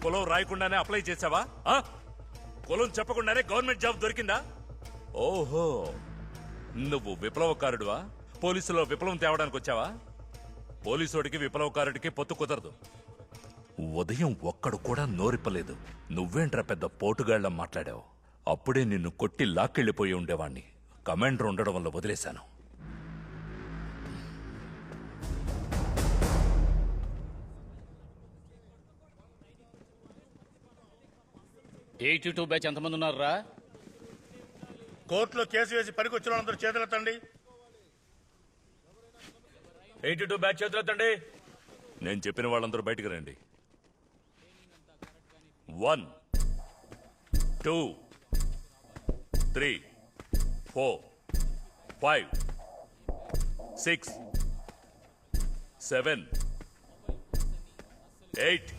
కులం రాయకుండానే అప్లై చేసావా? కులం చెప్పకుండానే గవర్నమెంట్ జాబ్ దొరికిందా? ఓహో, నువ్వు విప్లవకారుడువా? పోలీసులో విప్లవం తేవడానికి వచ్చావా? పోలీసుడికి విప్లవకారుడికి పొత్తు కుదరదు. ఉదయం ఒక్కడు కూడా నోరిప్పలేదు. నువ్వేంట్రా పెద్ద పోటుగాళ్ల మాట్లాడావు? అప్పుడే నిన్ను కొట్టి లాక్కెళ్ళిపోయి ఉండేవాణ్ణి. కమాండర్ ఉండడం వల్ల వదిలేశాను. బ్యాచ్ ఎంతమంది ఉన్నారా? కోర్టులో కేసు వేసి పనికొచ్చిన వాళ్ళందరూ చేతులెత్తండి. 82 బ్యాచ్ చేతులెత్తండి. నేను చెప్పిన వాళ్ళందరూ బయటికి రండి. 1 2 3 4 5 6 7 8